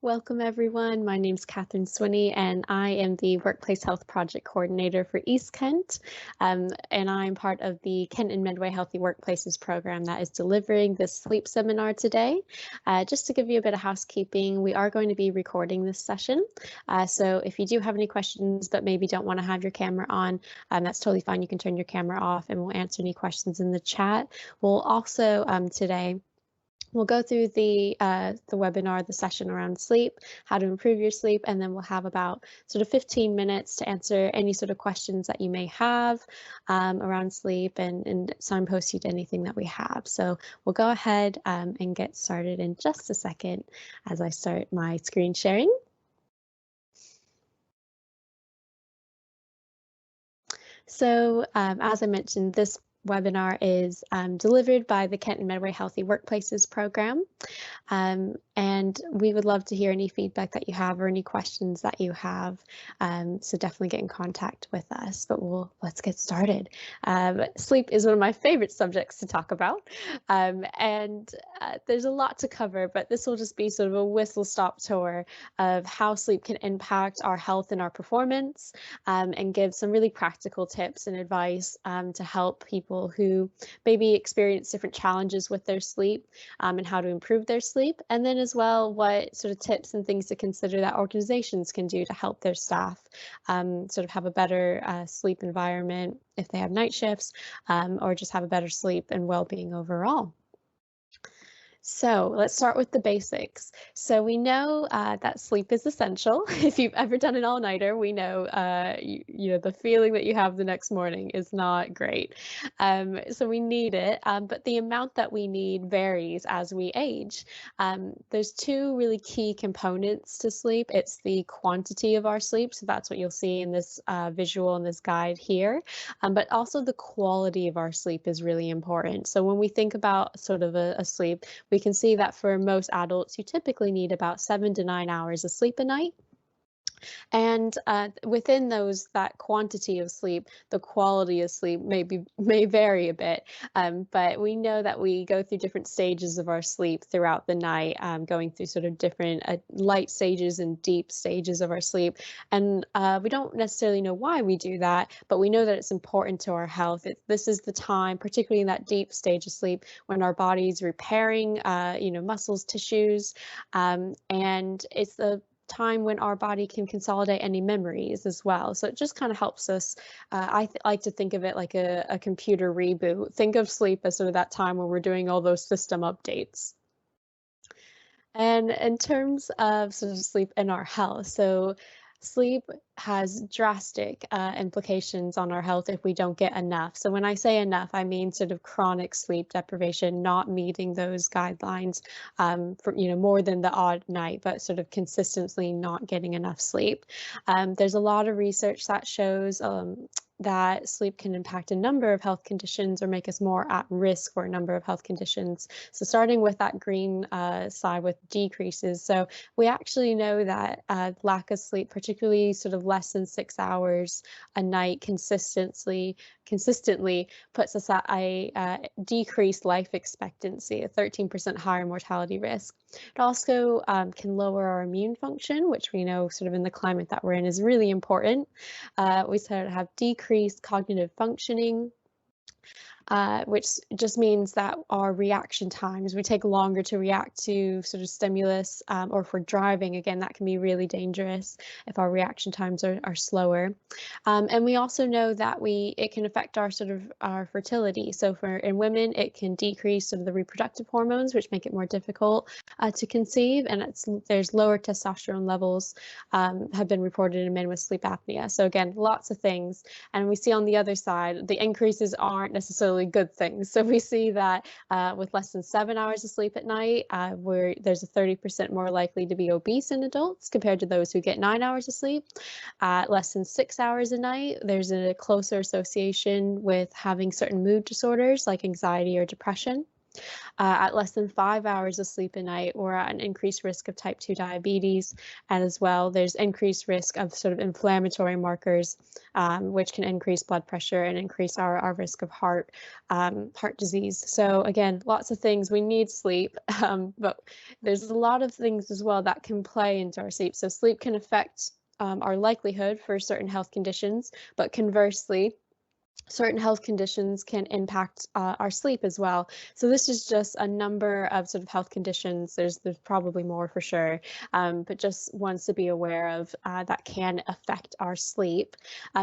Welcome everyone. My name's Kathryn Swinney and I am the Workplace Health Project Coordinator for East Kent. And I'm part of the Kent and Medway Healthy Workplaces program that is delivering this sleep seminar today. Just to give you a bit of housekeeping, we are going to be recording this session. So if you do have any questions but maybe don't want to have your camera on, that's totally fine. You can turn your camera off and we'll answer any questions in the chat. We'll also today we'll go through the webinar, the session around sleep, how to improve your sleep, and then we'll have about sort of 15 minutes to answer any sort of questions that you may have around sleep and signpost you to anything that we have. So we'll go ahead and get started in just a second as I start my screen sharing. So as I mentioned, this webinar is delivered by the Kent and Medway Healthy Workplaces program. And we would love to hear any feedback that you have or any questions that you have. So definitely get in contact with us, but let's get started. Sleep is one of my favorite subjects to talk about. And there's a lot to cover, but this will just be sort of a whistle-stop tour of how sleep can impact our health and our performance, and give some really practical tips and advice to help people who maybe experience different challenges with their sleep and how to improve their sleep. And then as well, what sort of tips and things to consider that organizations can do to help their staff sort of have a better sleep environment if they have night shifts, or just have a better sleep and well-being overall. So let's start with the basics. So we know that sleep is essential. If you've ever done an all-nighter, we know, you know, the feeling that you have the next morning is not great. So we need it, but the amount that we need varies as we age. There's two really key components to sleep. It's the quantity of our sleep, so that's what you'll see in this visual in this guide here, but also the quality of our sleep is really important. So when we think about sort of a sleep, we can see that for most adults, you typically need about 7 to 9 hours of sleep a night. And within that quantity of sleep, the quality of sleep may vary a bit, but we know that we go through different stages of our sleep throughout the night, going through sort of different light stages and deep stages of our sleep. And we don't necessarily know why we do that, but we know that it's important to our health. This is the time, particularly in that deep stage of sleep, when our body's repairing, you know, muscles, tissues, and it's the time when our body can consolidate any memories as well. So it just kind of helps us. I like to think of it like a computer reboot. Think of sleep as sort of that time when we're doing all those system updates. And in terms of sort of sleep and our health, so sleep has drastic implications on our health if we don't get enough. So when I say enough, I mean sort of chronic sleep deprivation, not meeting those guidelines for, you know, more than the odd night, but sort of consistently not getting enough sleep. There's a lot of research that shows that sleep can impact a number of health conditions or make us more at risk for a number of health conditions. So starting with that green side with decreases. So we actually know that lack of sleep, particularly sort of less than 6 hours a night consistently puts us at a decreased life expectancy, a 13% higher mortality risk. It also can lower our immune function, which we know sort of in the climate that we're in is really important. We sort of have decreased cognitive functioning, which just means that our reaction times, we take longer to react to sort of stimulus, or if we're driving, again, that can be really dangerous if our reaction times are slower. And we also know that it can affect our sort of our fertility. So in women, it can decrease sort of the reproductive hormones, which make it more difficult to conceive. And there's lower testosterone levels have been reported in men with sleep apnea. So again, lots of things. And we see on the other side, the increases aren't necessarily good things. So we see that with less than 7 hours of sleep at night, where there's a 30% more likely to be obese in adults compared to those who get 9 hours of sleep. Less than 6 hours a night, there's a closer association with having certain mood disorders like anxiety or depression. At less than 5 hours of sleep a night, we're at an increased risk of type 2 diabetes, and as well, there's increased risk of sort of inflammatory markers, which can increase blood pressure and increase our risk of heart disease. So again, lots of things. We need sleep, but there's a lot of things as well that can play into our sleep. So sleep can affect our likelihood for certain health conditions, but conversely, certain health conditions can impact our sleep as well. So this is just a number of sort of health conditions. There's probably more for sure, but just ones to be aware of that can affect our sleep.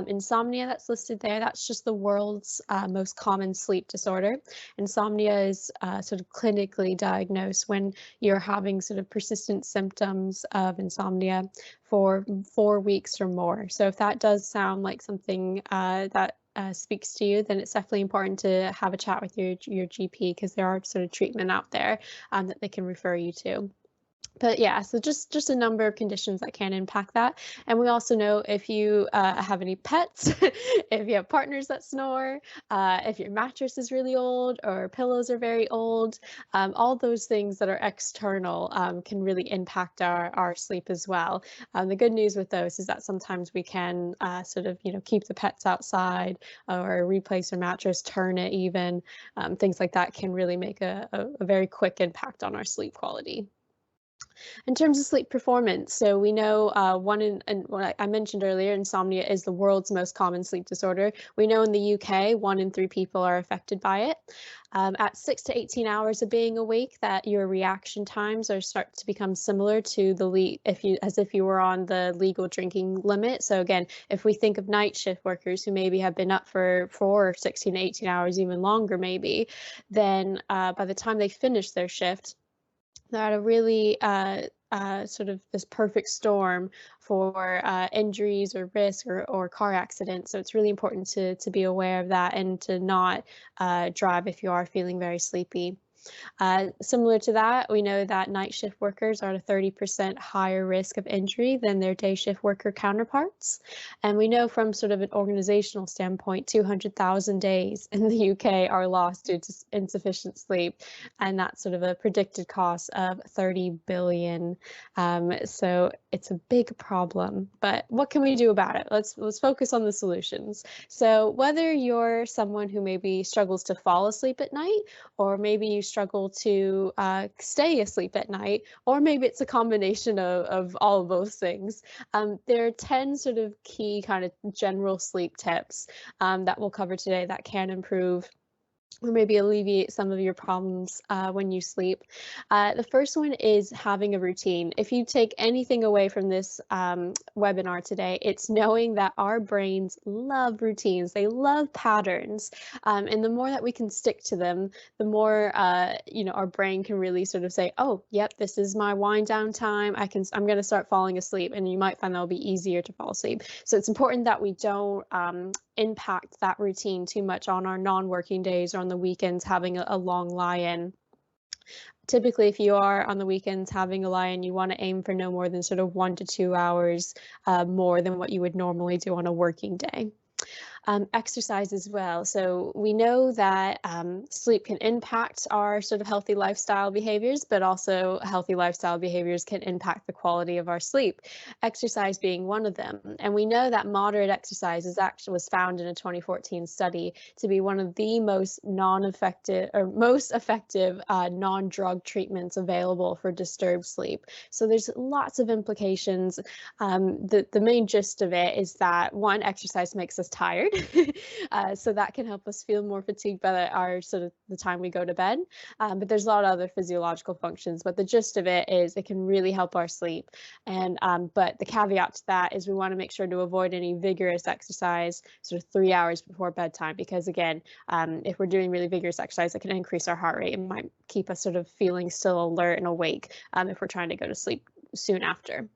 Insomnia, that's listed there, that's just the world's most common sleep disorder. Insomnia is sort of clinically diagnosed when you're having sort of persistent symptoms of insomnia for 4 weeks or more. So if that does sound like something that speaks to you, then it's definitely important to have a chat with your GP, because there are sort of treatment out there that they can refer you to. But yeah, so just a number of conditions that can impact that. And we also know if you have any pets, if you have partners that snore, if your mattress is really old or pillows are very old, all those things that are external can really impact our sleep as well. The good news with those is that sometimes we can sort of, keep the pets outside or replace our mattress, turn it even. Things like that can really make a very quick impact on our sleep quality. In terms of sleep performance, so we know what I mentioned earlier, insomnia is the world's most common sleep disorder. We know in the UK, 1 in 3 people are affected by it. At 6 to 18 hours of being awake, that your reaction times start to become similar to as if you were on the legal drinking limit. So again, if we think of night shift workers who maybe have been up for 16 to 18 hours, even longer maybe, then by the time they finish their shift, they're at a really sort of this perfect storm for injuries or risk or car accidents. So it's really important to be aware of that and to not drive if you are feeling very sleepy. Similar to that, we know that night shift workers are at a 30% higher risk of injury than their day shift worker counterparts. And we know from sort of an organizational standpoint, 200,000 days in the UK are lost due to insufficient sleep. And that's sort of a predicted cost of 30 billion. So it's a big problem, but what can we do about it? Let's focus on the solutions. So whether you're someone who maybe struggles to fall asleep at night, or maybe you struggle to stay asleep at night, or maybe it's a combination of all of those things. There are 10 sort of key kind of general sleep tips that we'll cover today that can improve or maybe alleviate some of your problems when you sleep. The first one is having a routine. If you take anything away from this webinar today, it's knowing that our brains love routines. They love patterns. And the more that we can stick to them, the more our brain can really sort of say, oh, yep, this is my wind down time. I'm going to start falling asleep. And you might find that'll be easier to fall asleep. So it's important that we don't impact that routine too much on our non-working days or on the weekends having a long lie-in. Typically, if you are on the weekends having a lie-in, you want to aim for no more than sort of 1 to 2 hours more than what you would normally do on a working day. Exercise as well. So we know that sleep can impact our sort of healthy lifestyle behaviors, but also healthy lifestyle behaviors can impact the quality of our sleep, exercise being one of them. And we know that moderate exercise was found in a 2014 study to be one of the most effective non-drug treatments available for disturbed sleep. So there's lots of implications. The main gist of it is that, one, exercise makes us tired. So that can help us feel more fatigued by the time we go to bed. But there's a lot of other physiological functions, but the gist of it is it can really help our sleep. And but the caveat to that is we want to make sure to avoid any vigorous exercise sort of 3 hours before bedtime, because again, if we're doing really vigorous exercise, it can increase our heart rate and might keep us sort of feeling still alert and awake if we're trying to go to sleep soon after.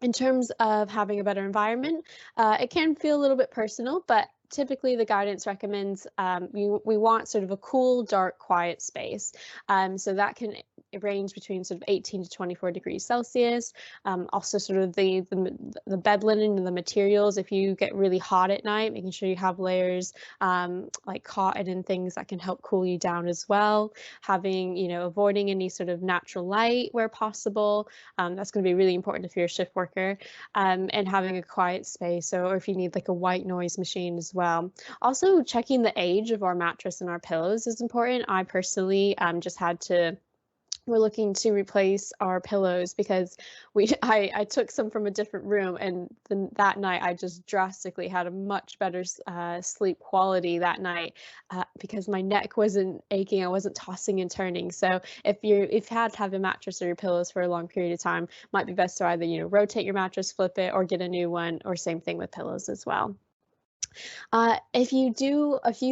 In terms of having a better environment, it can feel a little bit personal, but typically the guidance recommends we want sort of a cool, dark, quiet space. So that can range between sort of 18 to 24 degrees Celsius. Also sort of the bed linen and the materials, if you get really hot at night, making sure you have layers like cotton and things that can help cool you down as well. Having, avoiding any sort of natural light where possible. That's going to be really important if you're a shift worker. And having a quiet space, or if you need like a white noise machine as well. Also, checking the age of our mattress and our pillows is important. I personally just we're looking to replace our pillows because I took some from a different room, and that night I just drastically had a much better sleep quality that night because my neck wasn't aching, I wasn't tossing and turning. So if you had to have a mattress or your pillows for a long period of time, might be best to either rotate your mattress, flip it, or get a new one, or same thing with pillows as well. If you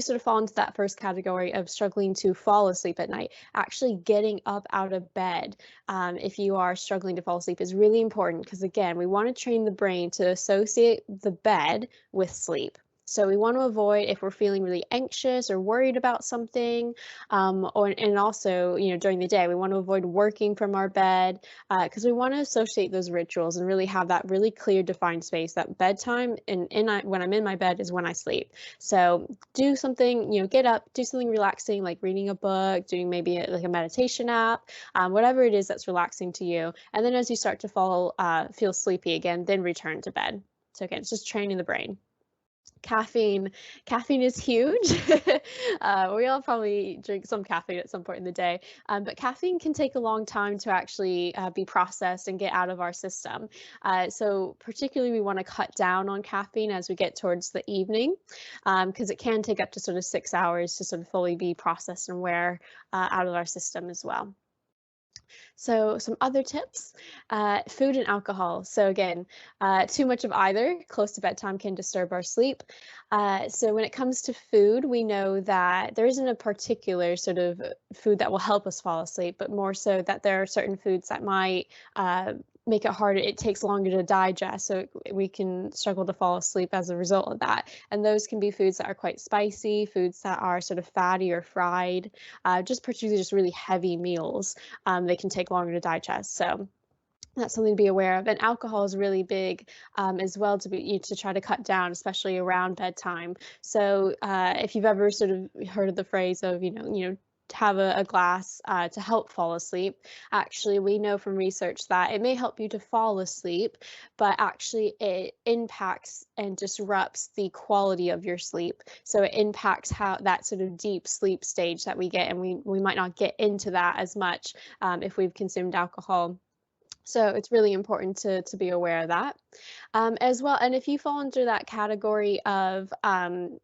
sort of fall into that first category of struggling to fall asleep at night, actually getting up out of bed if you are struggling to fall asleep is really important, because again, we want to train the brain to associate the bed with sleep. So we want to avoid, if we're feeling really anxious or worried about something, and also, during the day, we want to avoid working from our bed because we want to associate those rituals and really have that really clear, defined space. That bedtime when I'm in my bed is when I sleep. So do something, get up, do something relaxing, like reading a book, doing maybe like a meditation app, whatever it is that's relaxing to you. And then as you start to feel sleepy again, then return to bed. So again, it's just training the brain. Caffeine is huge. We all probably drink some caffeine at some point in the day, but caffeine can take a long time to actually be processed and get out of our system. So particularly we want to cut down on caffeine as we get towards the evening, because it can take up to sort of 6 hours to sort of fully be processed and wear out of our system as well. So some other tips, food and alcohol. So again, too much of either close to bedtime can disturb our sleep. So when it comes to food, we know that there isn't a particular sort of food that will help us fall asleep, but more so that there are certain foods that might make it harder. It takes longer to digest, so we can struggle to fall asleep as a result of that. And those can be foods that are quite spicy, foods that are sort of fatty or fried, particularly just really heavy meals. They can take longer to digest. So that's something to be aware of. And alcohol is really big as well to try to cut down, especially around bedtime. So if you've ever sort of heard of the phrase of, have a glass to help fall asleep. Actually, we know from research that it may help you to fall asleep, but actually it impacts and disrupts the quality of your sleep. So it impacts how that sort of deep sleep stage that we get, and we might not get into that as much if we've consumed alcohol. So it's really important to be aware of that as well. And if you fall under that category of,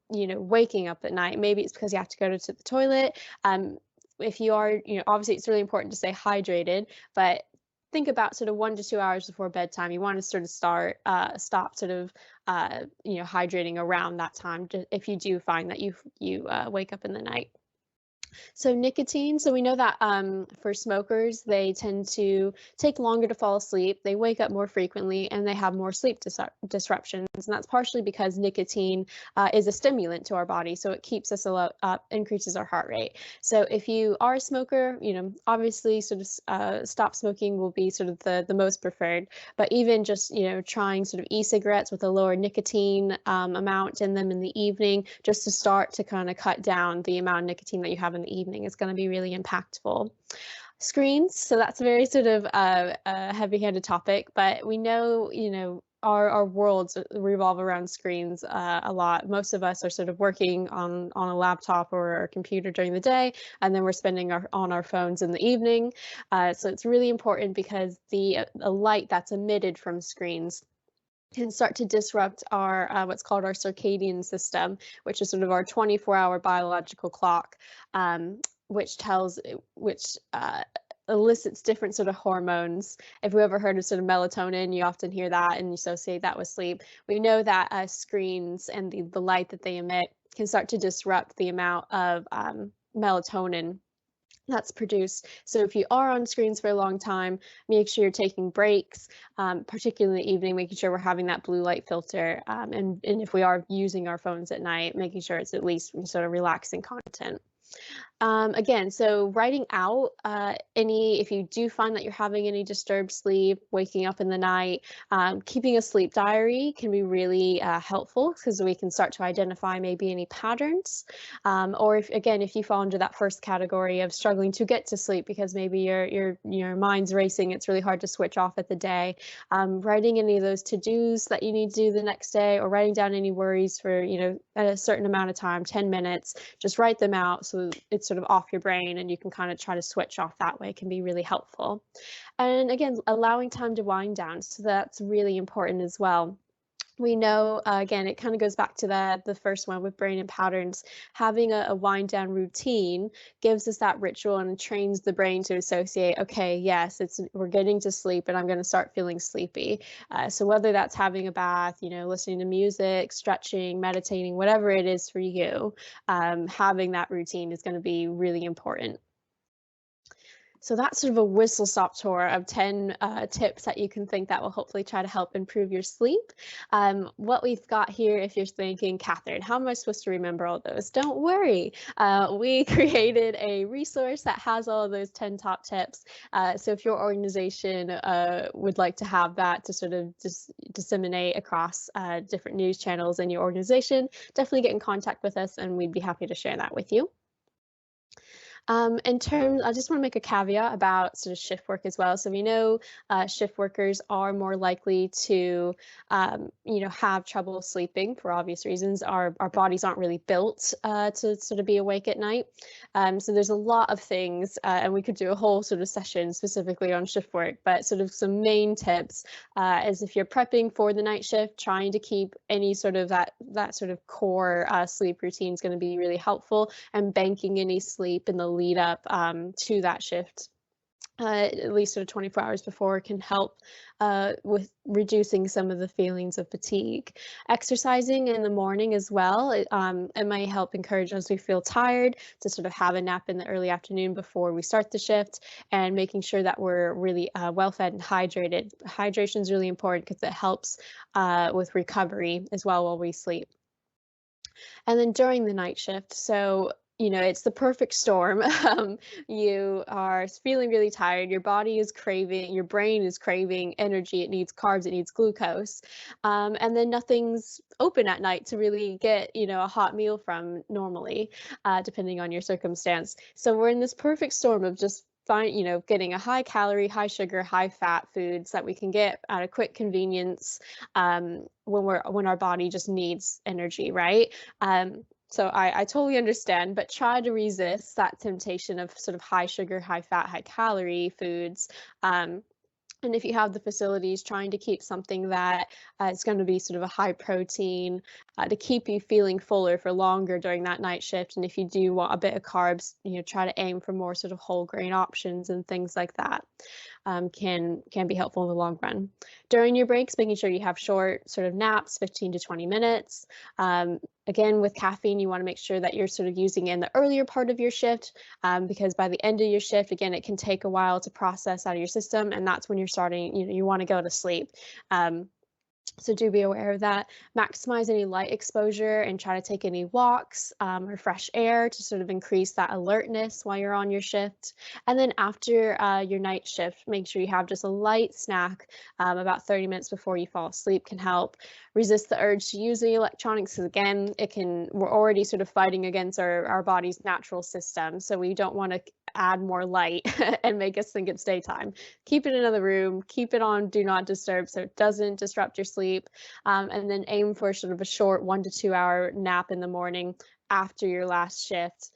waking up at night, maybe it's because you have to go to the toilet. If you are, obviously it's really important to stay hydrated, but think about sort of 1 to 2 hours before bedtime. You want to sort of stop sort of, hydrating around that time if you do find that you wake up in the night. So nicotine, so we know that for smokers, they tend to take longer to fall asleep, they wake up more frequently, and they have more sleep disruptions. And that's partially because nicotine is a stimulant to our body, so it keeps us up, increases our heart rate. So if you are a smoker, obviously sort of stop smoking will be sort of the most preferred. But even just, trying sort of e-cigarettes with a lower nicotine amount in them in the evening, just to start to kind of cut down the amount of nicotine that you have in the evening is going to be really impactful. Screens, so that's a very sort of heavy-handed topic, but we know, our worlds revolve around screens a lot. Most of us are sort of working on a laptop or a computer during the day, and then we're spending on our phones in the evening. So it's really important because the light that's emitted from screens can start to disrupt our what's called our circadian system, which is sort of our 24-hour biological clock, which elicits different sort of hormones. If you ever heard of sort of melatonin, you often hear that and you associate that with sleep. We know that screens and the light that they emit can start to disrupt the amount of melatonin that's produced. So if you are on screens for a long time, make sure you're taking breaks, particularly in the evening, making sure we're having that blue light filter. And if we are using our phones at night, making sure it's at least sort of relaxing content. Again, so writing out if you do find that you're having any disturbed sleep, waking up in the night, keeping a sleep diary can be really helpful because we can start to identify maybe any patterns. Or if you fall into that first category of struggling to get to sleep because maybe your mind's racing, it's really hard to switch off at the day. Writing any of those to-dos that you need to do the next day, or writing down any worries for a certain amount of time, 10 minutes, just write them out so it's sort of off your brain and you can kind of try to switch off that way can be really helpful. And again, allowing time to wind down. So that's really important as well. We know, again, it kind of goes back to the first one with brain and patterns. Having a wind down routine gives us that ritual and trains the brain to associate, okay, yes, we're getting to sleep and I'm going to start feeling sleepy. So whether that's having a bath, listening to music, stretching, meditating, whatever it is for you, having that routine is going to be really important. So that's sort of a whistle-stop tour of 10 tips that you can think that will hopefully try to help improve your sleep. What we've got here, if you're thinking, Kathryn, how am I supposed to remember all those? Don't worry. We created a resource that has all of those 10 top tips. So if your organization would like to have that to sort of just disseminate across different news channels in your organization, definitely get in contact with us and we'd be happy to share that with you. I just want to make a caveat about sort of shift work as well. So we know shift workers are more likely to, have trouble sleeping for obvious reasons. Our bodies aren't really built to sort of be awake at night. So there's a lot of things, and we could do a whole sort of session specifically on shift work. But sort of some main tips is if you're prepping for the night shift, trying to keep any sort of that sort of core sleep routine is going to be really helpful, and banking any sleep in the lead up to that shift at least sort of 24 hours before can help with reducing some of the feelings of fatigue. Exercising in the morning as well, it might help encourage us who feel tired to sort of have a nap in the early afternoon before we start the shift, and making sure that we're really well fed and hydrated. Hydration is really important because it helps with recovery as well while we sleep. And then during the night shift, so it's the perfect storm. You are feeling really tired, your body is craving, your brain is craving energy, it needs carbs, it needs glucose. And then nothing's open at night to really get, a hot meal from normally, depending on your circumstance. So we're in this perfect storm of just getting a high calorie, high sugar, high fat foods that we can get at a quick convenience when our body just needs energy, right? So I totally understand, but try to resist that temptation of sort of high sugar, high fat, high calorie foods. And if you have the facilities, trying to keep something that is going to be sort of a high protein to keep you feeling fuller for longer during that night shift. And if you do want a bit of carbs, try to aim for more sort of whole grain options and things like that. Can be helpful in the long run. During your breaks, making sure you have short sort of naps, 15 to 20 minutes. Again, with caffeine, you want to make sure that you're sort of using it in the earlier part of your shift, because by the end of your shift, again, it can take a while to process out of your system, and that's when you're starting, you want to go to sleep. So do be aware of that. Maximize any light exposure and try to take any walks or fresh air to sort of increase that alertness while you're on your shift. And then after your night shift, make sure you have just a light snack about 30 minutes before you fall asleep can help. Resist the urge to use the electronics, because again, we're already sort of fighting against our body's natural system. So we don't want to add more light and make us think it's daytime. Keep it in another room, keep it on do not disturb so it doesn't disrupt your sleep, and then aim for sort of a short 1 to 2 hour nap in the morning after your last shift,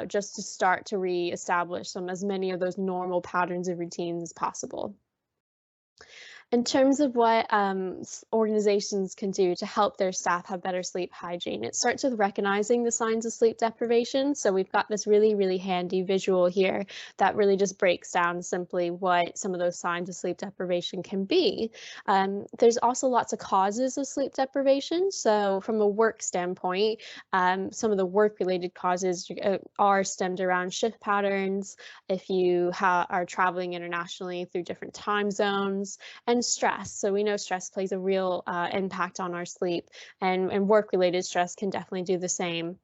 just to start to re-establish as many of those normal patterns of routines as possible. In terms of what organizations can do to help their staff have better sleep hygiene, it starts with recognizing the signs of sleep deprivation. So we've got this really, really handy visual here that really just breaks down simply what some of those signs of sleep deprivation can be. There's also lots of causes of sleep deprivation. So from a work standpoint, some of the work-related causes are stemmed around shift patterns, if you are traveling internationally through different time zones, and stress. So we know stress plays a real impact on our sleep, and work-related stress can definitely do the same.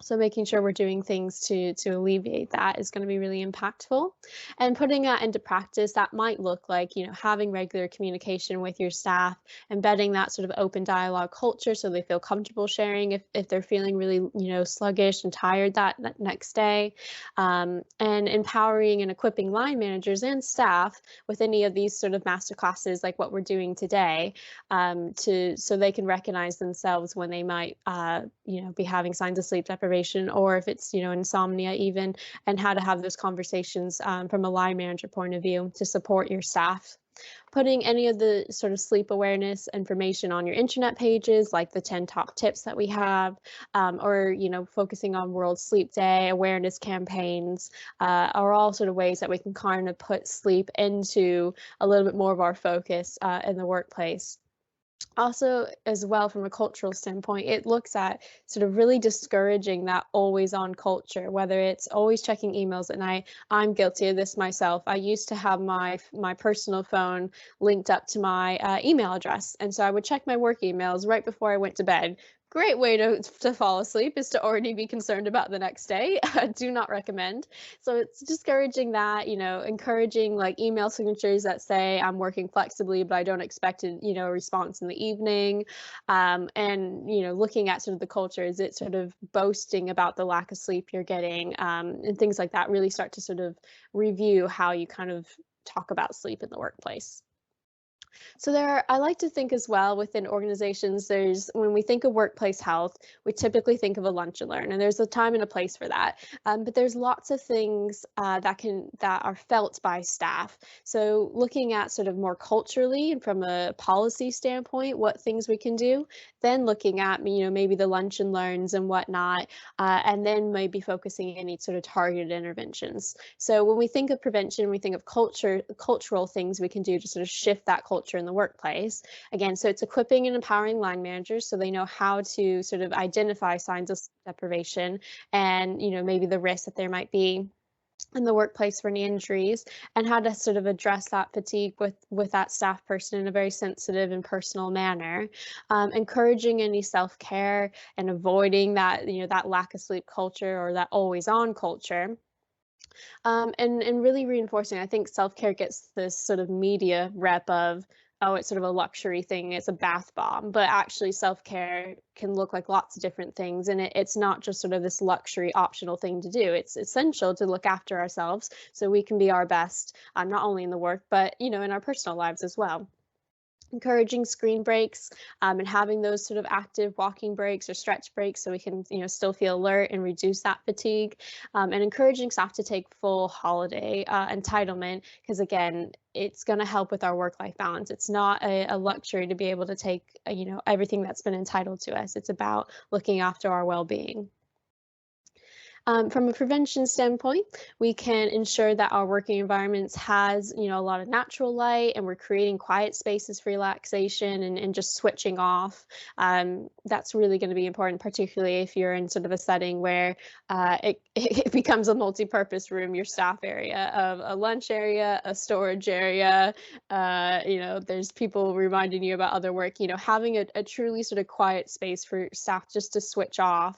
So making sure we're doing things to alleviate that is going to be really impactful. And putting that into practice, that might look like, having regular communication with your staff, embedding that sort of open dialogue culture so they feel comfortable sharing if they're feeling really, sluggish and tired that next day. And empowering and equipping line managers and staff with any of these sort of master classes like what we're doing today, so they can recognize themselves when they might be having signs of sleep deprivation, or if it's insomnia even, and how to have those conversations from a line manager point of view to support your staff. Putting any of the sort of sleep awareness information on your internet pages, like the 10 top tips that we have, or focusing on World Sleep Day awareness campaigns, are all sort of ways that we can kind of put sleep into a little bit more of our focus in the workplace. Also, as well, from a cultural standpoint, it looks at sort of really discouraging that always on culture, whether it's always checking emails at night. I'm guilty of this myself. I used to have my personal phone linked up to my email address. And so I would check my work emails right before I went to bed. Great way to fall asleep is to already be concerned about the next day. I do not recommend. So it's discouraging that, encouraging like email signatures that say I'm working flexibly, but I don't expect a response in the evening. And, looking at sort of the culture, is it sort of boasting about the lack of sleep you're getting, and things like that really start to sort of review how you kind of talk about sleep in the workplace. So I like to think as well within organizations, when we think of workplace health, we typically think of a lunch and learn, and there's a time and a place for that. But there's lots of things that are felt by staff. So looking at sort of more culturally and from a policy standpoint, what things we can do, then looking at maybe the lunch and learns and whatnot, and then maybe focusing any sort of targeted interventions. So when we think of prevention, we think of cultural things we can do to sort of shift that culture in the workplace. Again, so it's equipping and empowering line managers so they know how to sort of identify signs of sleep deprivation and, maybe the risk that there might be in the workplace for any injuries, and how to sort of address that fatigue with that staff person in a very sensitive and personal manner. Encouraging any self-care and avoiding that, that lack of sleep culture or that always on culture. And really reinforcing, I think self-care gets this sort of media rep of, oh, it's sort of a luxury thing, it's a bath bomb, but actually self-care can look like lots of different things, and it's not just sort of this luxury optional thing to do. It's essential to look after ourselves so we can be our best, not only in the work, but in our personal lives as well. Encouraging screen breaks, and having those sort of active walking breaks or stretch breaks so we can still feel alert and reduce that fatigue, and encouraging staff to take full holiday entitlement, because again, it's going to help with our work-life balance. It's not a luxury to be able to take everything that's been entitled to us. It's about looking after our well-being. From a prevention standpoint, we can ensure that our working environments has, a lot of natural light, and we're creating quiet spaces for relaxation and just switching off. That's really going to be important, particularly if you're in sort of a setting where it becomes a multi-purpose room, your staff area, of a lunch area, a storage area. There's people reminding you about other work. Having a truly sort of quiet space for staff just to switch off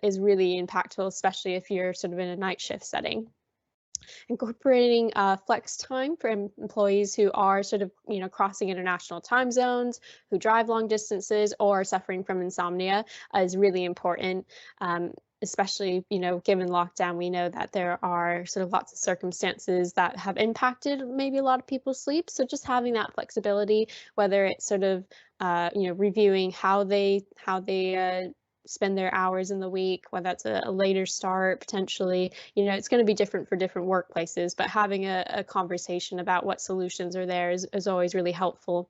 is really impactful, especially if you're sort of in a night shift setting. Incorporating flex time for employees who are sort of, crossing international time zones, who drive long distances, or suffering from insomnia is really important. Especially, given lockdown, we know that there are sort of lots of circumstances that have impacted maybe a lot of people's sleep. So just having that flexibility, whether it's sort of, reviewing how they spend their hours in the week, whether that's a later start, potentially, it's going to be different for different workplaces, but having a conversation about what solutions are there is always really helpful.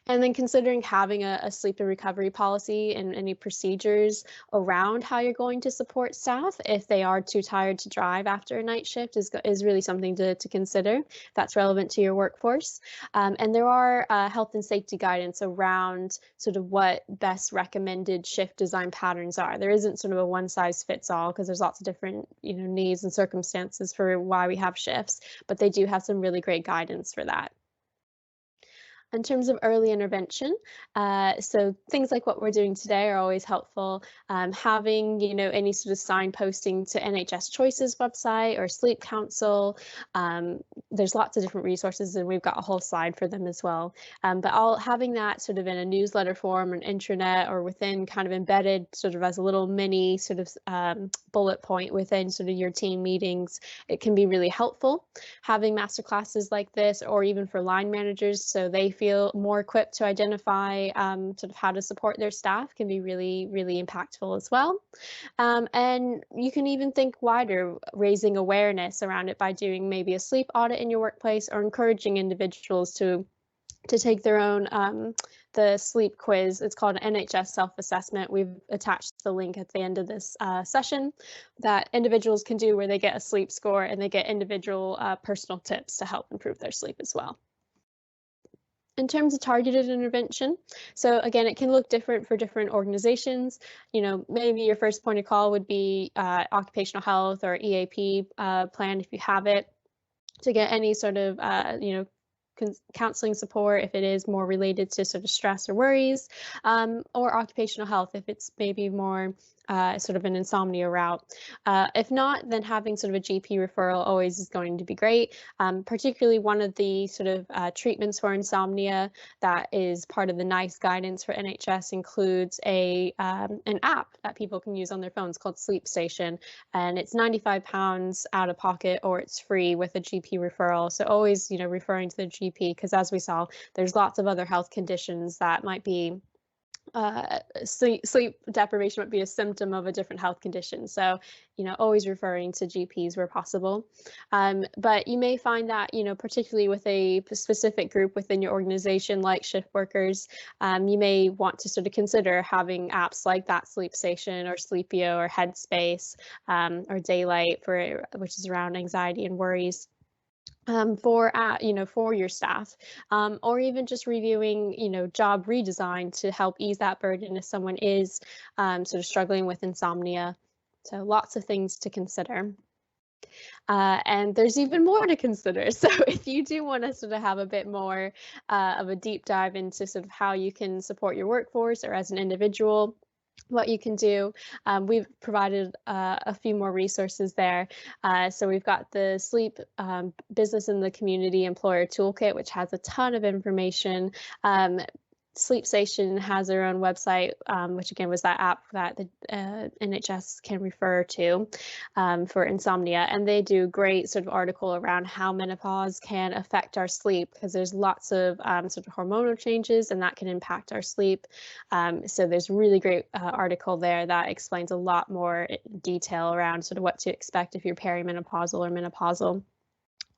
And then considering having a sleep and recovery policy and any procedures around how you're going to support staff if they are too tired to drive after a night shift is really something to consider that's relevant to your workforce. And there are health and safety guidance around sort of what best recommended shift design patterns are. There isn't sort of a one size fits all, because there's lots of different needs and circumstances for why we have shifts, but they do have some really great guidance for that. In terms of early intervention, so things like what we're doing today are always helpful. Having, any sort of signposting to NHS Choices website or Sleep Council. There's lots of different resources, and we've got a whole slide for them as well. But having that sort of in a newsletter form, an intranet, or within kind of embedded sort of as a little mini sort of bullet point within sort of your team meetings, it can be really helpful. Having masterclasses like this, or even for line managers, so they feel more equipped to identify sort of how to support their staff, can be really, really impactful as well. And you can even think wider, raising awareness around it by doing maybe a sleep audit in your workplace, or encouraging individuals to take their own the sleep quiz. It's called an NHS self-assessment. We've attached the link at the end of this session that individuals can do, where they get a sleep score and they get individual personal tips to help improve their sleep as well. In terms of targeted intervention, so again, it can look different for different organizations. Maybe your first point of call would be occupational health or EAP plan if you have it, to get any sort of counseling support if it is more related to sort of stress or worries, or occupational health if it's maybe more sort of an insomnia route. If not, then having sort of a GP referral always is going to be great. Particularly one of the sort of treatments for insomnia that is part of the NICE guidance for NHS includes an app that people can use on their phones called Sleep Station, and it's £95 out of pocket, or it's free with a GP referral. So always, referring to the GP, because as we saw, there's lots of other health conditions that might be sleep deprivation might be a symptom of a different health condition. So, always referring to GPs where possible. But you may find that, particularly with a specific group within your organization, like shift workers, you may want to sort of consider having apps like that Sleep Station or Sleepio or Headspace or Daylight, which is around anxiety and worries. For your staff, or even just reviewing, job redesign to help ease that burden if someone is sort of struggling with insomnia. So lots of things to consider. And there's even more to consider. So if you do want to sort of have a bit more of a deep dive into sort of how you can support your workforce or as an individual, what you can do, we've provided a few more resources there. So we've got the Sleep Business in the Community Employer Toolkit, which has a ton of information. Sleep Station has their own website, which again was that app that the NHS can refer to for insomnia, and they do a great sort of article around how menopause can affect our sleep, because there's lots of sort of hormonal changes, and that can impact our sleep. So there's a really great article there that explains a lot more detail around sort of what to expect if you're perimenopausal or menopausal.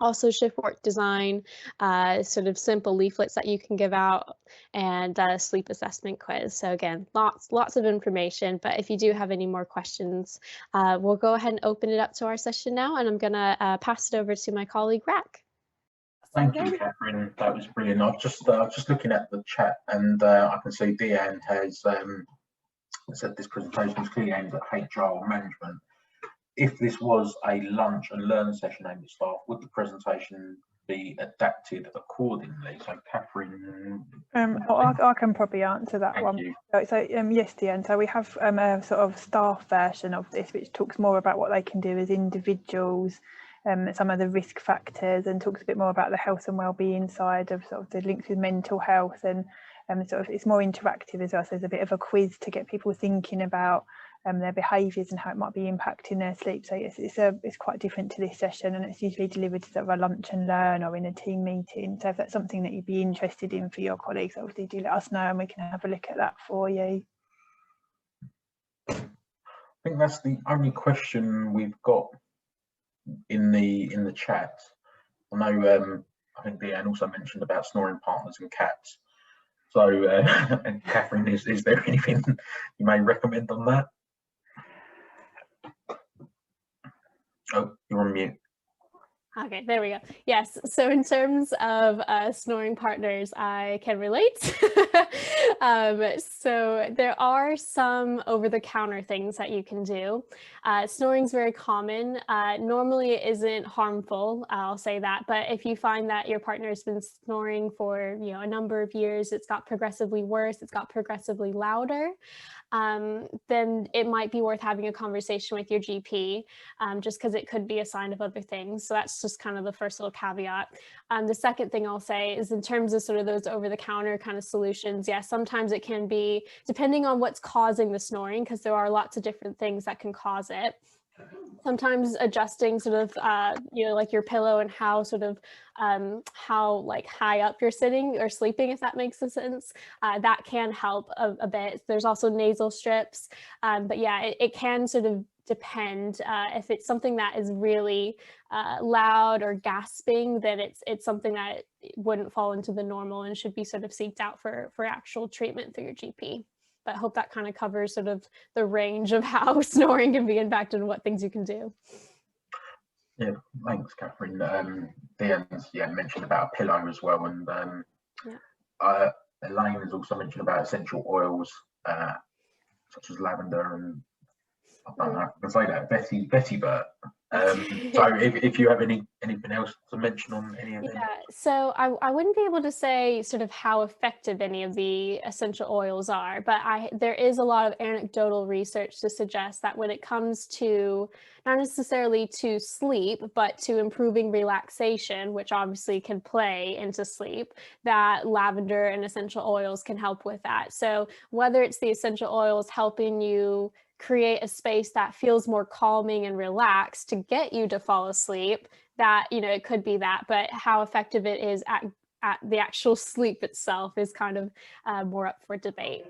Also shift work design, sort of simple leaflets that you can give out, and sleep assessment quiz. So again, lots of information, but if you do have any more questions, we'll go ahead and open it up to our session now, and I'm gonna pass it over to my colleague, Rack. Thank you, Kathryn. That was brilliant. I was just looking at the chat, and I can see Deanne has said this presentation is clearly aimed at HR management. If this was a lunch and learn session aimed at staff, would the presentation be adapted accordingly? So, Kathryn. I can probably answer that one. So yes, Deanne. So we have a sort of staff version of this, which talks more about what they can do as individuals, some of the risk factors, and talks a bit more about the health and well-being side of sort of the links with mental health, and sort of it's more interactive as well. So there's a bit of a quiz to get people thinking about their behaviours and how it might be impacting their sleep. So yes, it's quite different to this session, and it's usually delivered as sort of a lunch and learn or in a team meeting. So if that's something that you'd be interested in for your colleagues, obviously do let us know and we can have a look at that for you. I think that's the only question we've got in the chat. I know I think Deanne also mentioned about snoring partners and cats. So and Kathryn, is there anything you may recommend on that? Oh, you're on mute. Okay, there we go. Yes, so in terms of snoring partners, I can relate. So there are some over-the-counter things that you can do. Snoring is very common. Normally it isn't harmful, I'll say that, but if you find that your partner has been snoring for a number of years, it's got progressively worse, it's got progressively louder, then it might be worth having a conversation with your GP, just because it could be a sign of other things. So that's just kind of the first little caveat. The second thing I'll say is in terms of sort of those over-the-counter kind of solutions, yeah, sometimes it can be, depending on what's causing the snoring, because there are lots of different things that can cause it. Sometimes adjusting sort of, like your pillow and how sort of, how like high up you're sitting or sleeping, if that makes sense, that can help a bit. There's also nasal strips, but yeah, it can sort of depend. If it's something that is really loud or gasping, then it's something that wouldn't fall into the normal and should be sort of seeked out for actual treatment through your GP. But I hope that kind of covers sort of the range of how snoring can be impacted and what things you can do. Yeah, thanks, Kathryn. Deanne's mentioned about a pillow as well, and Elaine has also mentioned about essential oils such as lavender and I don't know if I can say that, vetiver. So if you have anything else to mention on any of them? Yeah, so I wouldn't be able to say sort of how effective any of the essential oils are, but there is a lot of anecdotal research to suggest that when it comes to not necessarily to sleep, but to improving relaxation, which obviously can play into sleep, that lavender and essential oils can help with that. So whether it's the essential oils helping you create a space that feels more calming and relaxed to get you to fall asleep, that it could be that, but how effective it is at the actual sleep itself is kind of more up for debate.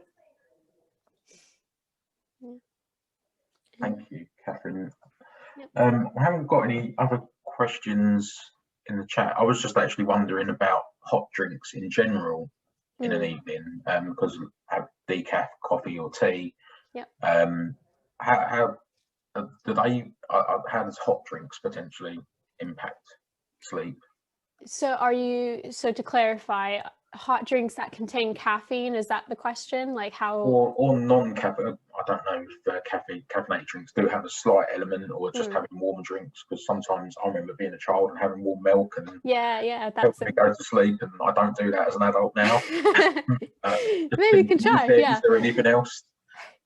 Thank you, Kathryn. Yep. I haven't got any other questions in the chat. I was just actually wondering about hot drinks in general in an evening, because I have decaf, coffee or tea. Yep. How does hot drinks potentially impact sleep? So to clarify, hot drinks that contain caffeine, is that the question? Like how? Or non-caffeinated, I don't know if caffeinated drinks do have a slight element, or just having warm drinks, because sometimes I remember being a child and having warm milk and that's me go to sleep, and I don't do that as an adult now. Maybe you can try. Is there anything else?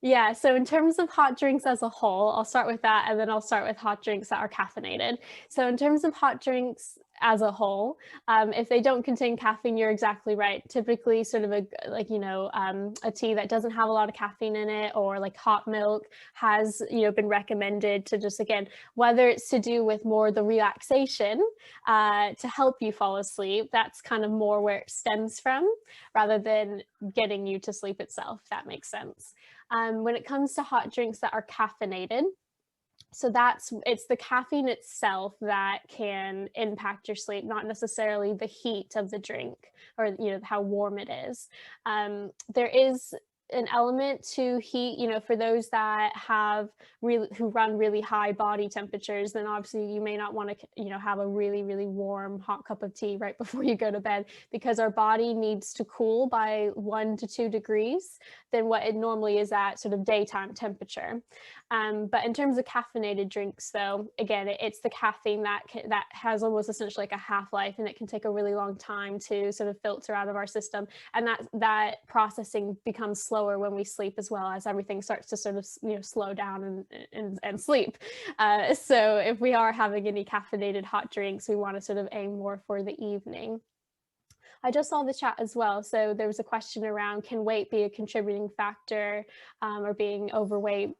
Yeah, so in terms of hot drinks as a whole, I'll start with that, and then I'll start with hot drinks that are caffeinated. So in terms of hot drinks as a whole, if they don't contain caffeine, you're exactly right. Typically sort of a tea that doesn't have a lot of caffeine in it, or like hot milk has been recommended to just, again, whether it's to do with more the relaxation to help you fall asleep, that's kind of more where it stems from, rather than getting you to sleep itself, if that makes sense. When it comes to hot drinks that are caffeinated, so it's the caffeine itself that can impact your sleep, not necessarily the heat of the drink or how warm it is. There is an element to heat, for those that who run really high body temperatures, then obviously you may not want to, have a really, really warm hot cup of tea right before you go to bed, because our body needs to cool by 1 to 2 degrees than what it normally is at sort of daytime temperature. But in terms of caffeinated drinks, though, again, it's the caffeine that has almost essentially like a half-life, and it can take a really long time to sort of filter out of our system, and that processing becomes slower when we sleep, as well, as everything starts to sort of slow down and sleep. So if we are having any caffeinated hot drinks, we want to sort of aim more for the evening. I just saw the chat as well. So there was a question around, can weight be a contributing factor, or being overweight?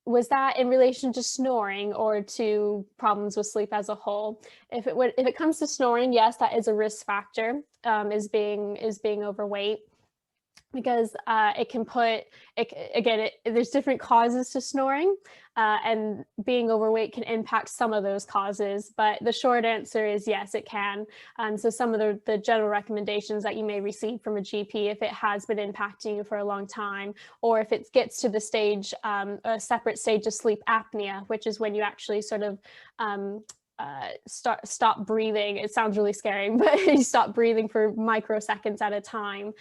Was that in relation to snoring or to problems with sleep as a whole? If it comes to snoring, yes, that is a risk factor, is being overweight, because it can there's different causes to snoring, and being overweight can impact some of those causes, but the short answer is yes, it can. So some of the general recommendations that you may receive from a GP, if it has been impacting you for a long time, or if it gets to the stage, a separate stage of sleep apnea, which is when you actually sort of stop breathing. It sounds really scary, but you stop breathing for microseconds at a time.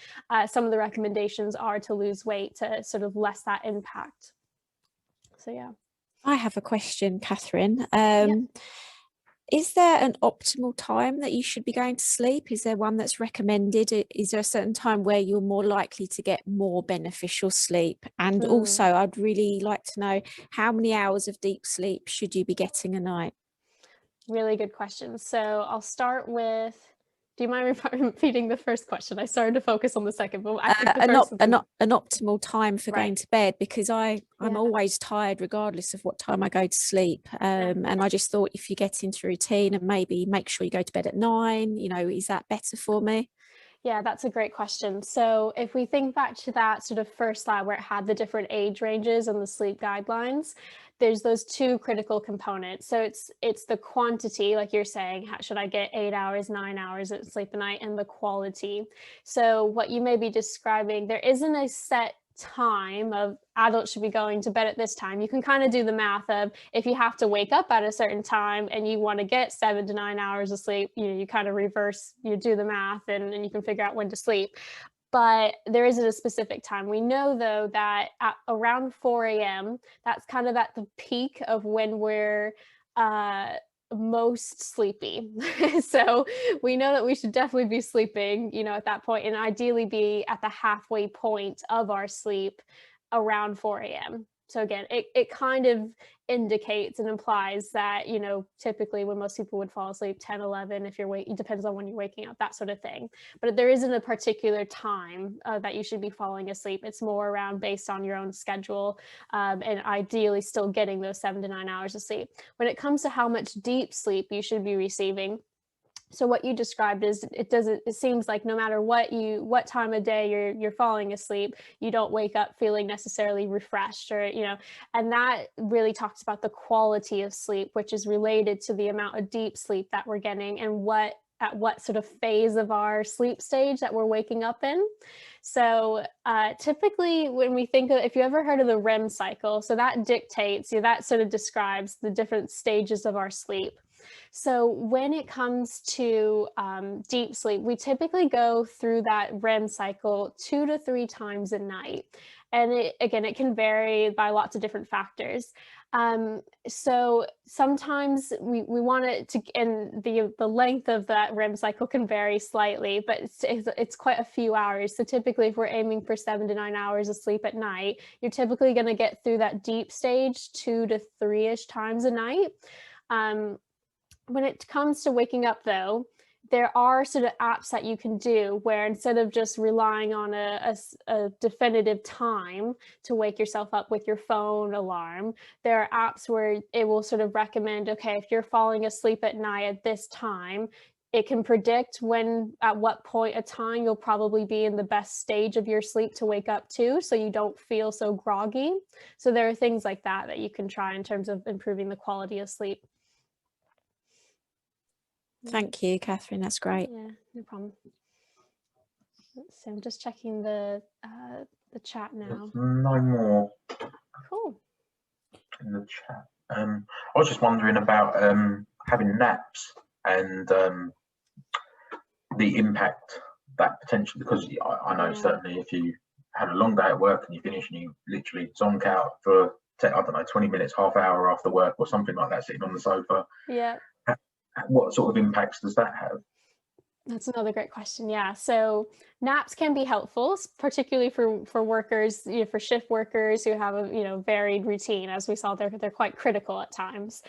Some of the recommendations are to lose weight to sort of less that impact. So yeah. I have a question, Kathryn. Yeah. Is there an optimal time that you should be going to sleep? Is there one that's recommended? Is there a certain time where you're more likely to get more beneficial sleep? And also, I'd really like to know, how many hours of deep sleep should you be getting a night? Really good question. So I'll start with, do you mind repeating the first question? I started to focus on the second, but I think an optimal time for going to bed, because I'm always tired regardless of what time I go to sleep. And I just thought, if you get into routine and maybe make sure you go to bed at 9, you know, is that better for me? Yeah, that's a great question. So if we think back to that sort of first slide where it had the different age ranges and the sleep guidelines, there's those two critical components. So it's the quantity, like you're saying, should I get 8 hours, 9 hours of sleep a night, and the quality. So what you may be describing, there isn't a set time of adults should be going to bed at this time. You can kind of do the math of, if you have to wake up at a certain time and you want to get 7 to 9 hours of sleep, you kind of reverse, you do the math and you can figure out when to sleep. But there isn't a specific time. We know, though, that at around 4 a.m., that's kind of at the peak of when we're most sleepy. So we know that we should definitely be sleeping, you know, at that point, and ideally be at the halfway point of our sleep around 4 a.m. So again, it kind of indicates and implies that, you know, typically when most people would fall asleep, 10, 11, if you're it depends on when you're waking up, that sort of thing. But there isn't a particular time that you should be falling asleep. It's more around based on your own schedule, and ideally still getting those 7 to 9 hours of sleep. When it comes to how much deep sleep you should be receiving, so what you described is, it seems like no matter what time of day you're falling asleep, you don't wake up feeling necessarily refreshed, or, you know, and that really talks about the quality of sleep, which is related to the amount of deep sleep that we're getting and at what sort of phase of our sleep stage that we're waking up in. So typically when we think of, if you ever heard of the REM cycle, so that dictates, that sort of describes the different stages of our sleep. So when it comes to deep sleep, we typically go through that REM cycle 2 to 3 times a night. And it can vary by lots of different factors. So sometimes we want it to, and the length of that REM cycle can vary slightly, but it's quite a few hours. So typically if we're aiming for 7 to 9 hours of sleep at night, you're typically going to get through that deep stage 2 to 3-ish times a night. When it comes to waking up, though, there are sort of apps that you can do where, instead of just relying on a definitive time to wake yourself up with your phone alarm, there are apps where it will sort of recommend, okay, if you're falling asleep at night at this time, it can predict at what point of time you'll probably be in the best stage of your sleep to wake up to, so you don't feel so groggy. So there are things like that you can try in terms of improving the quality of sleep. Thank you, Kathryn. That's great. Yeah, no problem. So I'm just checking the chat now. There's no more. Cool. In the chat. I was just wondering about having naps and the impact that potentially, because I know certainly if you had a long day at work and you finish and you literally zonk out for, I don't know, 20 minutes, half hour after work or something like that, sitting on the sofa. Yeah. What sort of impacts does that have? That's another great question. Yeah. So naps can be helpful, particularly for workers, for shift workers who have a, varied routine. As we saw, they're quite critical at times.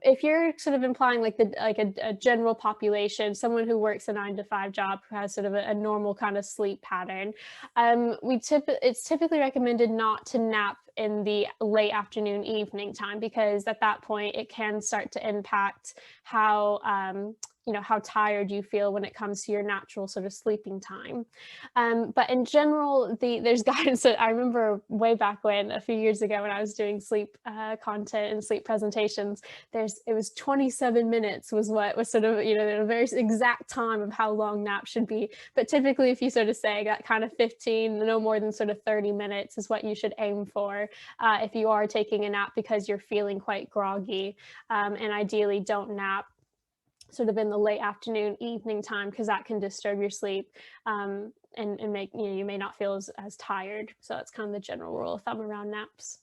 If you're sort of implying like a general population, someone who works a 9-to-5 job, who has sort of a normal kind of sleep pattern, it's typically recommended not to nap in the late afternoon, evening time, because at that point it can start to impact how you know, how tired you feel when it comes to your natural sort of sleeping time. But in general, there's guidance that I remember way back when, a few years ago, when I was doing sleep content and sleep presentations, it was 27 minutes was what was sort of, you know, a very exact time of how long naps should be. But typically, if you sort of say that kind of 15, no more than sort of 30 minutes is what you should aim for if you are taking a nap because you're feeling quite groggy. And ideally don't nap sort of in the late afternoon, evening time, because that can disturb your sleep and make, you know, you may not feel as tired. So that's kind of the general rule of thumb around naps.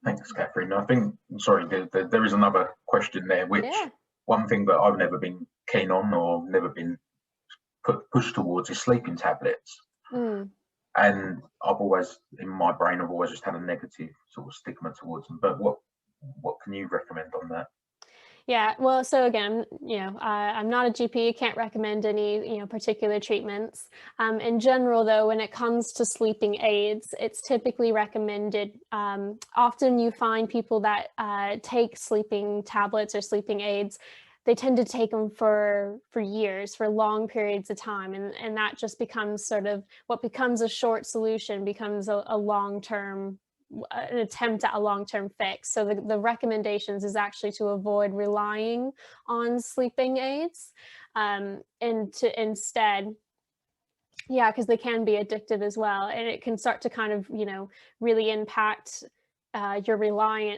Thanks, Kathryn. I think, sorry, there is another question there, which one thing that I've never been keen on or never been pushed towards is sleeping tablets. And I've always, in my brain, I've always just had a negative sort of stigma towards them. But what can you recommend on that? Yeah, well, so again, you know, I'm not a GP, can't recommend any, you know, particular treatments. In general, though, when it comes to sleeping aids, it's typically recommended. Often you find people that take sleeping tablets or sleeping aids, they tend to take them for years, for long periods of time. And that just becomes sort of what becomes a short solution becomes a long-term, an attempt at a long-term fix. So the recommendations is actually to avoid relying on sleeping aids and to instead, yeah, because they can be addictive as well. And it can start to kind of, you know, really impact your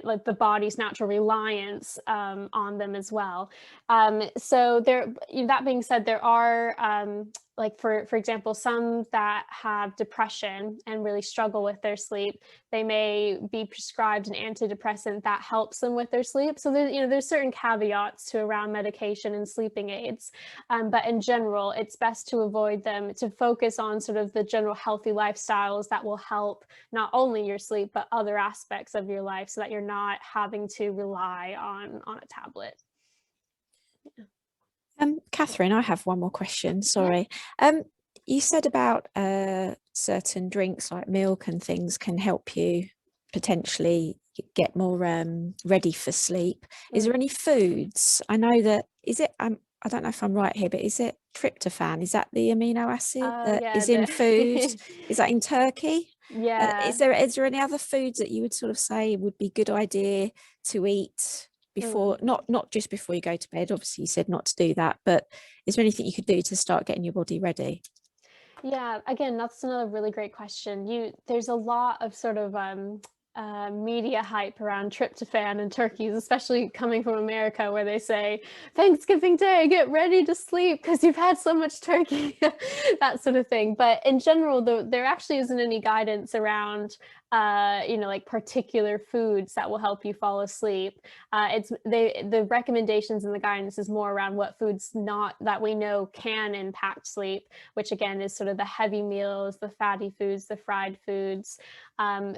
like the body's natural reliance on them as well. So that being said, there are like for example, some that have depression and really struggle with their sleep, they may be prescribed an antidepressant that helps them with their sleep. So there's certain caveats to around medication and sleeping aids, but in general, it's best to avoid them, to focus on sort of the general healthy lifestyles that will help not only your sleep, but other aspects of your life, so that you're not having to rely on a tablet. Yeah. Kathryn, I have one more question, sorry. You said about certain drinks like milk and things can help you potentially get more ready for sleep. Is there any foods? I know that, is it, I don't know if I'm right here, but is it tryptophan? Is that the amino acid that is in food? Is that in turkey? Yeah. Is there any other foods that you would sort of say would be a good idea to eat before, not just before you go to bed? Obviously you said not to do that, but is there anything you could do to start getting your body ready? Yeah, again, that's another really great question. There's a lot of sort of media hype around tryptophan and turkeys, especially coming from America, where they say Thanksgiving Day, get ready to sleep because you've had so much turkey, that sort of thing. But in general, there actually isn't any guidance around like particular foods that will help you fall asleep. The recommendations and the guidance is more around what foods that we know can impact sleep, which again is sort of the heavy meals, the fatty foods, the fried foods,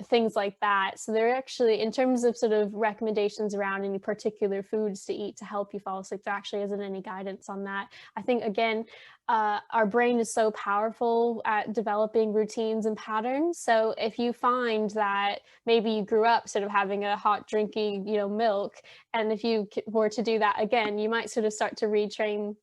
things like that. So they're actually, in terms of sort of recommendations around any particular foods to eat to help you fall asleep, there actually isn't any guidance on that. I think, again, our brain is so powerful at developing routines and patterns. So if you find that maybe you grew up sort of having a hot drinky, milk, and if you were to do that again, you might sort of start to retrain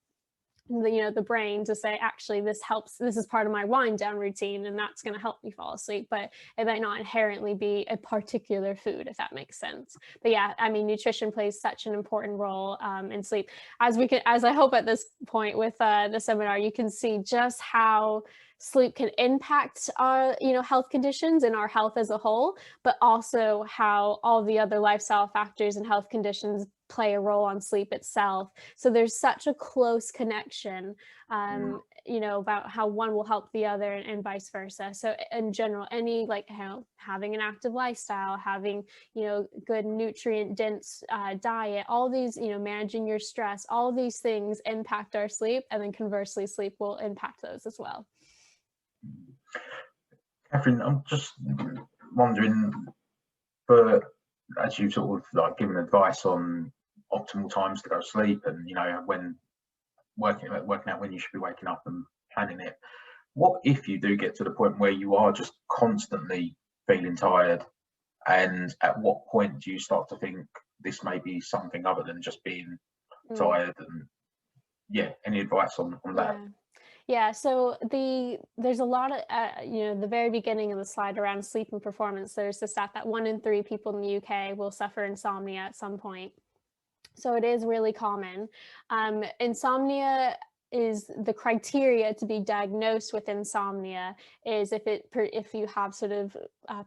the brain to say, actually, this helps, this is part of my wind down routine, and that's going to help me fall asleep. But it might not inherently be a particular food, if that makes sense. But yeah, I mean, nutrition plays such an important role in sleep. As I hope at this point with the seminar, you can see just how sleep can impact our health conditions and our health as a whole, but also how all the other lifestyle factors and health conditions play a role on sleep itself. So there's such a close connection, about how one will help the other and vice versa. So in general, any having an active lifestyle, having, good nutrient dense diet, all these, managing your stress, all these things impact our sleep, and then conversely, sleep will impact those as well. Kathryn, I'm just wondering, as you've sort of given advice on optimal times to go to sleep, and when working out when you should be waking up and planning it, what if you do get to the point where you are just constantly feeling tired, and at what point do you start to think this may be something other than just being tired, and yeah, any advice on that? Yeah, so there's a lot of, the very beginning of the slide around sleep and performance, there's the stat that 1 in 3 people in the UK will suffer insomnia at some point. So it is really common. Insomnia is the criteria to be diagnosed with insomnia is if you have sort of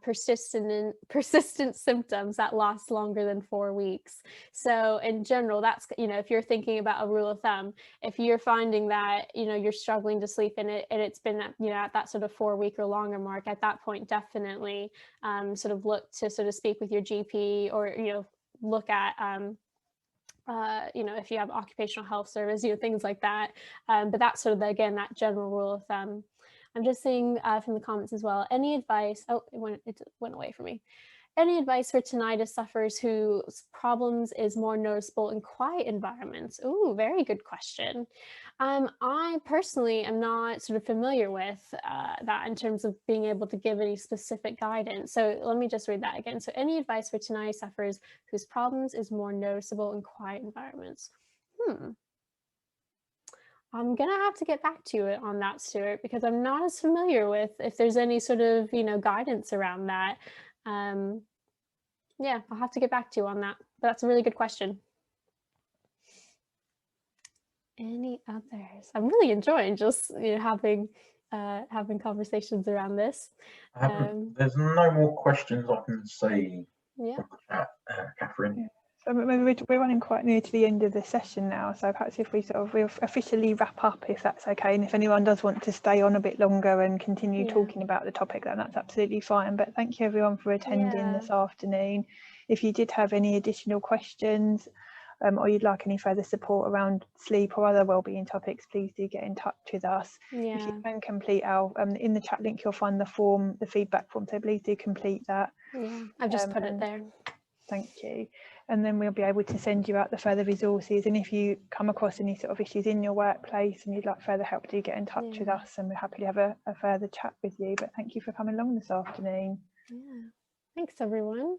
persistent symptoms that last longer than 4 weeks. So in general, that's, if you're thinking about a rule of thumb, if you're finding that, you're struggling to sleep and it's been, at that sort of 4 week or longer mark, at that point, definitely sort of look to sort of speak with your GP or, look at, if you have occupational health service, things like that. But that's sort of, again, that general rule of thumb. I'm just seeing from the comments as well, any advice, it went away from me. Any advice for tinnitus sufferers whose problems is more noticeable in quiet environments? Ooh, very good question. I personally am not sort of familiar with that in terms of being able to give any specific guidance. So let me just read that again. So any advice for tinnitus sufferers whose problems is more noticeable in quiet environments? I'm gonna have to get back to you on that, Stuart, because I'm not as familiar with if there's any sort of, guidance around that. Yeah, I'll have to get back to you on that, but that's a really good question. Any others? I'm really enjoying just having conversations around this. There's no more questions I can see Yeah. from the chat, Kathryn. Yeah. So maybe we're running quite near to the end of the session now, so perhaps if we'll officially wrap up, if that's okay, and if anyone does want to stay on a bit longer and continue talking about the topic, then that's absolutely fine. But thank you everyone for attending this afternoon. If you did have any additional questions or you'd like any further support around sleep or other wellbeing topics, please do get in touch with us. If you can complete our in the chat link, you'll find the form, the feedback form, so please do complete that. I've just put it there. Thank you. And then we'll be able to send you out the further resources, and if you come across any sort of issues in your workplace and you'd like further help, do get in touch with us and we'll happily have a further chat with you. But thank you for coming along this afternoon. Thanks everyone.